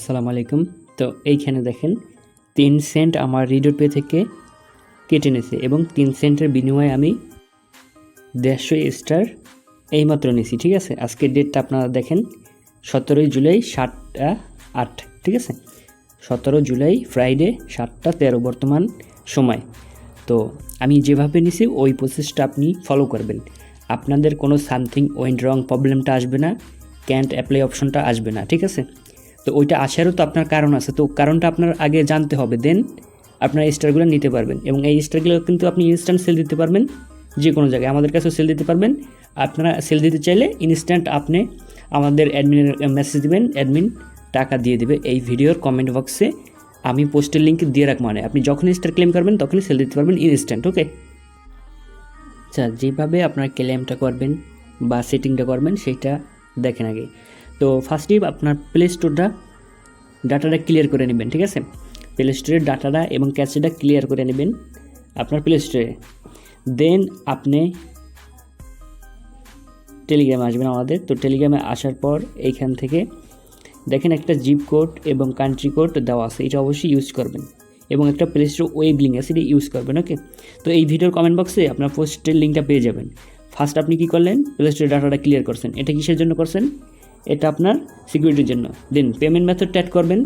আসসালামু আলাইকুম। তো এইখানে দেখেন 3 সেন্ট আমার রিডর পে থেকে কেটে নিয়েছে এবং 3 সেন্টের বিনিময়ে আমি 150 স্টার এইমাত্র নিয়েছি। ঠিক আছে, আজকের ডেটটা আপনারা দেখেন 17 জুলাই 7টা 8। ঠিক আছে, 17 জুলাই ফ্রাইডে 7টা 13 বর্তমান সময়। তো আমি যেভাবে নিছি ওই প্রসেসটা আপনি ফলো করবেন। আপনাদের কোনো সামথিং ওয়েন্ট রং প্রবলেমটা আসবে না, ক্যান্ট অ্যাপ্লাই অপশনটা আসবে না। ঠিক আছে, তো ওইটা আসারও তো আপনার কারণ আছে, তো কারণটা আপনার আগে জানতে হবে, দেন আপনার স্টারগুলো নিতে পারবেন। এবং এই স্টারগুলো কিন্তু আপনি ইনস্ট্যান্ট সেল দিতে পারবেন, যে কোনো জায়গায় আমাদের কাছেও সেল দিতে পারবেন। আপনারা সেল দিতে চাইলে ইনস্ট্যান্ট আপনি আমাদের অ্যাডমিনের মেসেজ দেবেন, অ্যাডমিন টাকা দিয়ে দেবে। এই ভিডিওর কমেন্ট বক্সে আমি পোস্টের লিঙ্ক দিয়ে রাখ, মানে আপনি যখনই স্টার ক্লেম করবেন তখনই সেল দিতে পারবেন ইনস্ট্যান্ট। ওকে, আচ্ছা, যেভাবে আপনারা ক্লেমটা করবেন বা সেটিংটা করবেন সেটা দেখেন আগে। তো ফার্স্টেই আপনার প্লে স্টোরটা ডাটাটা ক্লিয়ার করে নেবেন। ঠিক আছে, প্লে স্টোরের ডাটাটা এবং ক্যাশেটা ক্লিয়ার করে নেবেন আপনার প্লে স্টোরে। দেন আপনি টেলিগ্রামে আসবেন আমাদের। তো টেলিগ্রামে আসার পর এইখান থেকে দেখেন একটা জিপ কোড এবং কান্ট্রি কোড দেওয়া আছে, এটা অবশ্যই ইউজ করবেন। এবং একটা প্লে স্টোর ওয়েব লিঙ্ক আছে, এটা ইউজ করবেন। ওকে, তো এই ভিডিওর কমেন্ট বক্সে আপনার পোস্টের লিঙ্কটা পেয়ে যাবেন। ফার্স্ট আপনি কী করলেন, প্লে স্টোরের ডাটাটা ক্লিয়ার করছেন। এটা কিসের জন্য করছেন? এটা আপনার সিকিউরিটির জন্য। দেন পেমেন্ট মেথডটা অ্যাড করবেন।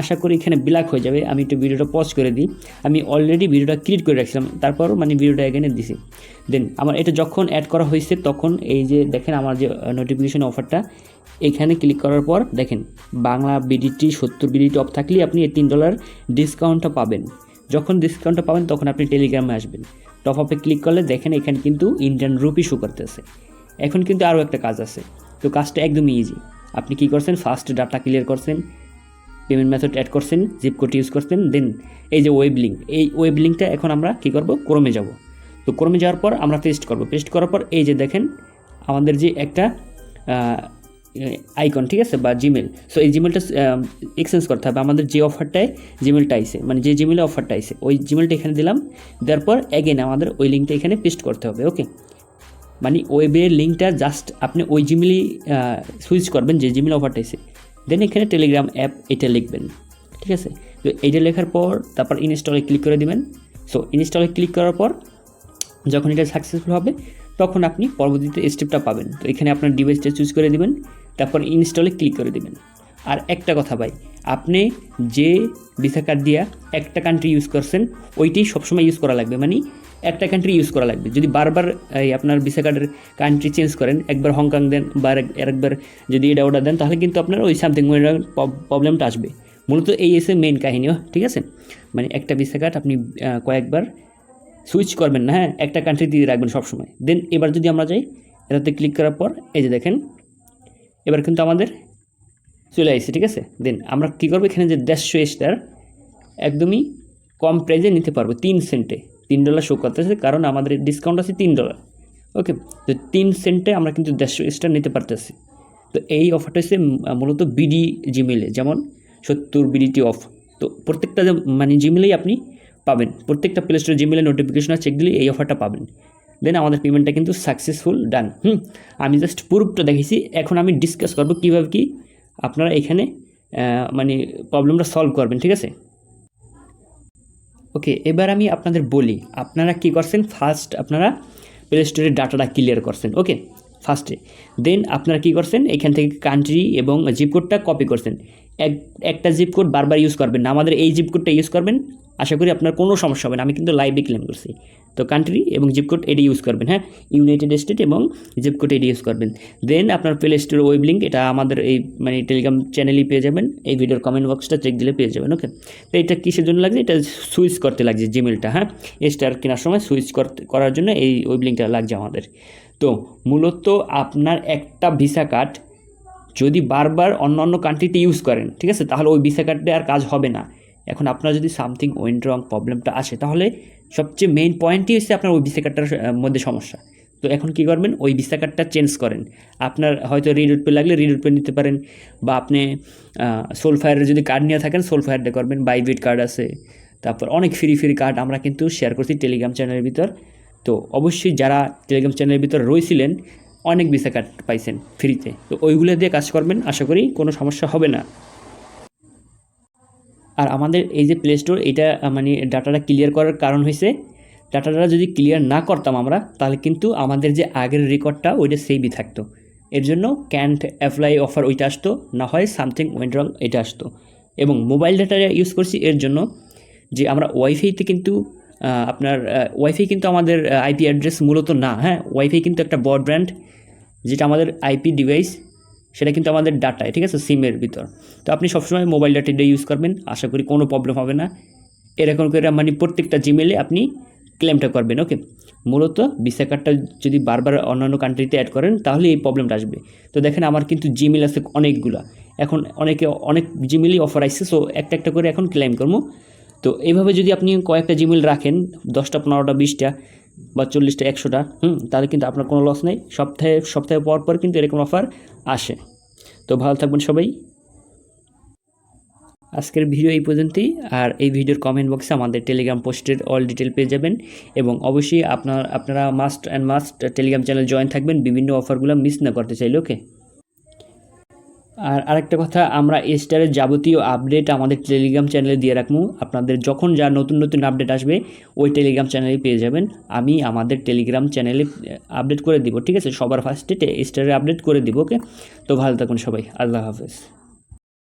আশা করি এখানে ব্ল্যাক হয়ে যাবে, আমি একটু ভিডিওটা পজ করে দিই। আমি অলরেডি ভিডিওটা ক্রিয়েট করে রাখছিলাম, তারপর মানে ভিডিওটা এখানে দিছি। দেন আমার এটা যখন অ্যাড করা হয়েছে তখন এই যে দেখেন আমার যে নোটিফিকেশন অফারটা, এখানে ক্লিক করার পর দেখেন বাংলা বিডিটি 70 বিডিটি অফ থাকলেই আপনি এই $3 ডিসকাউন্টটা পাবেন। যখন ডিসকাউন্টটা পাবেন তখন আপনি টেলিগ্রামে আসবেন। টপ আপে ক্লিক করলে দেখেন এখানে কিন্তু ইন্ডিয়ান রুপি শো করতেছে। এখন কিন্তু আরও একটা কাজ আছে, তো কাজটা একদমই ইজি। আপনি কী করছেন, ফার্স্ট ডাটা ক্লিয়ার করছেন, পেমেন্ট মেথড অ্যাড করছেন, জিপ কোড ইউজ করছেন, দেন এই যে ওয়েব লিঙ্ক, এই ওয়েব লিঙ্কটা এখন আমরা কী করব, ক্রোমে যাব। তো ক্রোমে যাওয়ার পর আমরা পেস্ট করব। পেস্ট করার পর এই যে দেখেন আমাদের যে একটা আইকন, ঠিক আছে, বা জিমেল। সো এই জিমেলটা এক্সচেঞ্জ করতে হবে। আমাদের যে অফারটায় জিমেলটা আইছে, মানে যে জিমেলে অফারটা আইছে ওই জিমেলটা এখানে দিলাম। দেওয়ার পর অ্যাগেন আমাদের ওই লিঙ্কটা এখানে পেস্ট করতে হবে। ওকে, মানে ওয়েবের লিঙ্কটা জাস্ট আপনি ওই জিমেলই সুইচ করবেন যে জিমেল অফারটা এসে। দেন এখানে টেলিগ্রাম অ্যাপ এটা লিখবেন। ঠিক আছে, তো এইটা লেখার পর তারপর ইনস্টলে ক্লিক করে দিবেন। সো ইনস্টলে ক্লিক করার পর যখন এটা সাকসেসফুল হবে তখন আপনি পরবর্তীতে স্টেপটা পাবেন। তো এখানে আপনার ডিভাইসটা চুজ করে দিবেন, তারপর ইনস্টলে ক্লিক করে দিবেন। আর একটা কথা ভাই, আপনি যে ভিসা কার্ড দিয়া একটা কান্ট্রি ইউজ করছেন ওইটাই সবসময় ইউজ করা লাগবে, মানে একটা কান্ট্রি ইউজ করা লাগবে। যদি বারবার এই আপনার ভিসা কার্ডের কান্ট্রি চেঞ্জ করেন, একবার হংকং দেন বা একবার যদি এটা ওটা দেন, তাহলে কিন্তু আপনার ওই সামথিং প্রবলেমটা আসবে। মূলত এই এসে মেইন কাহিনীও। ঠিক আছে, মানে একটা ভিসা কার্ড আপনি কয়েকবার সুইচ করবেন না, হ্যাঁ, একটা কান্ট্রি দিয়ে রাখবেন সবসময়। দেন এবার যদি আমরা যাই, এটাতে ক্লিক করার পর এই যে দেখেন এবার কিন্তু আমাদের চলে আসছে। ঠিক আছে, দেন আমরা কী করবো, এখানে যে 150 স্টার একদমই কম প্রাইসে নিতে পারবো, 3 সেন্টে। $3 শো করতেছে কারণ আমাদের ডিসকাউন্ট আছে $3। ওকে, তো 3 সেন্টে আমরা কিন্তু 150 স্টার নিতে পারতেছি। তো এই অফারটা হচ্ছে মূলত বিডি জিমেলে, যেমন 70 বিডিটি অফ। তো প্রত্যেকটা মানে জিমেলেই আপনি পাবেন, প্রত্যেকটা প্লে স্টোর জিমেলে নোটিফিকেশন চেক দিলে এই অফারটা পাবেন। দেন আমাদের পেমেন্টটা কিন্তু সাকসেসফুল ডান। আমি জাস্ট প্রুফটা দেখেছি, এখন আমি ডিসকাস করবো কীভাবে কি আপনারা এখানে মানে প্রবলেমটা সলভ করবেন। ঠিক আছে, ওকে, এবার আমি আপনাদের বলি আপনারা কী করছেন। ফার্স্ট আপনারা প্লে স্টোরের ডাটাটা ক্লিয়ার করছেন। ওকে, ফার্স্টে দেন আপনারা কী করছেন, এখান থেকে কান্ট্রি এবং জিপ কোডটা কপি করছেন। একটা জিপ কোড বারবার ইউজ করবেন না, আমাদের এই জিপ কোডটা ইউজ করবেন। আশা করি আপনার কোনো সমস্যা হবে না, আমি কিন্তু লাইভে ক্লেম করছি। তো কান্ট্রি এবং জিপ কোড এটি ইউজ করবেন, হ্যাঁ, ইউনাইটেড স্টেট এবং জিপ কোড এটি ইউজ করবেন। দেন আপনার প্লে স্টোর ওয়েব লিঙ্ক এটা আমাদের এই মানে টেলিগ্রাম চ্যানেলেই পেয়ে যাবেন, এই ভিডিওর কমেন্ট বক্সটা চেক দিলে পেয়ে যাবেন। ওকে, তো এটা কিসের জন্য লাগছে, এটা সুইচ করতে লাগছে জিমেলটা, হ্যাঁ, স্টার কেনার সময় সুইচ করার জন্য এই ওয়েব লিঙ্কটা লাগছে আমাদের। তো মূলত আপনার একটা ভিসা কার্ড যদি বারবার অন্য অন্য কান্ট্রিতে ইউজ করেন, ঠিক আছে, তাহলে ওই ভিসা কার্ডে আর কাজ হবে না। এখন আপনার যদি সামথিং ওয়েন্ট রং প্রবলেমটা আসে, তাহলে সবচেয়ে মেইন পয়েন্টই হচ্ছে আপনার ওই ভিসা কার্ডটার মধ্যে সমস্যা। তো এখন কী করবেন, ওই ভিসা কার্ডটা চেঞ্জ করেন। আপনার হয়তো রিডুট পে লাগলে রিডুট পে নিতে পারেন, বা আপনি সোলফায়ারের যদি কার্ড নিয়ে থাকেন সোলফায়ারটা করবেন, বাইবিট কার্ড আছে, তারপর অনেক ফ্রি কার্ড আমরা কিন্তু শেয়ার করছি টেলিগ্রাম চ্যানেলের ভিতর। তো অবশ্যই যারা টেলিগ্রাম চ্যানেলের ভিতর রয়েছিলেন অনেক ভিসা কার্ড পাইছেন ফ্রিতে, তো ওইগুলো দিয়ে কাজ করবেন, আশা করি কোনো সমস্যা হবে না। আর আমাদের এই যে প্লে স্টোর এটা মানে ডাটাটা ক্লিয়ার করার কারণ হয়েছে, ডাটাটা যদি ক্লিয়ার না করতাম আমরা, তাহলে কিন্তু আমাদের যে আগের রেকর্ডটা ওইটা সেভই থাকতো। এর জন্য ক্যান্ট অ্যাপ্লাই অফার ওইটা আসতো, না হয় সামথিং ওয়েন্ট রং এটা আসতো। এবং মোবাইল ডাটা ইউজ করছি এর জন্য যে আমরা ওয়াইফাইতে কিন্তু আপনার ওয়াইফাই কিন্তু আমাদের আইপি অ্যাড্রেস মূলত না, হ্যাঁ, ওয়াইফাই কিন্তু একটা ব্রডব্যান্ড, যেটা আমাদের আইপি ডিভাইস, সেটা কিন্তু আমাদের ডাটায়, ঠিক আছে, সিমের ভিতর। তো আপনি সবসময় মোবাইল ডাটা ইউজ করবেন, আশা করি কোনো প্রবলেম হবে না। এরকম করে মানে প্রত্যেকটা জিমেলে আপনি ক্লেমটা করবেন, ওকে। মূলত ভিসা কার্ডটা যদি বারবার অন্যান্য কান্ট্রিতে অ্যাড করেন তাহলে এই প্রবলেমটা আসবে। তো দেখেন আমার কিন্তু জিমেল আছে অনেকগুলা, এখন অনেক জিমেলই অফার আসছে, সো একটা একটা করে এখন ক্লেম করবো। তো এইভাবে যদি আপনি কয়েকটা জিমেল রাখেন, 10টা 15টা 20টা বা 40টা 100টা, তাহলে কিন্তু আপনার কোনো লস নেই। সপ্তাহে পর কিন্তু এরকম অফার আসে। তো ভালো থাকবেন সবাই। আজকের ভিডিও এই পর্যন্তই। আর এই ভিডিওর কমেন্ট বক্সে আমাদের টেলিগ্রাম পোস্টের অল ডিটেল পেয়ে যাবেন, এবং অবশ্যই আপনারা মাস্ট টেলিগ্রাম চ্যানেল জয়েন থাকবেন বিভিন্ন অফারগুলো মিস না করতে চাইলে, ওকে। আর আরেকটা কথা, আমরা স্টারের যাবতীয় আপডেট আমাদের টেলিগ্রাম চ্যানেলে দিয়ে রাখবো। আপনাদের যখন যা নতুন আপডেট আসবে ওই টেলিগ্রাম চ্যানেলেই পেয়ে যাবেন। আমি আমাদের টেলিগ্রাম চ্যানেলে আপডেট করে দিব, ঠিক আছে, সবার ফার্স্টে স্টারের আপডেট করে দিব, ওকে। তো ভালো থাকুন সবাই, আল্লাহ হাফেজ।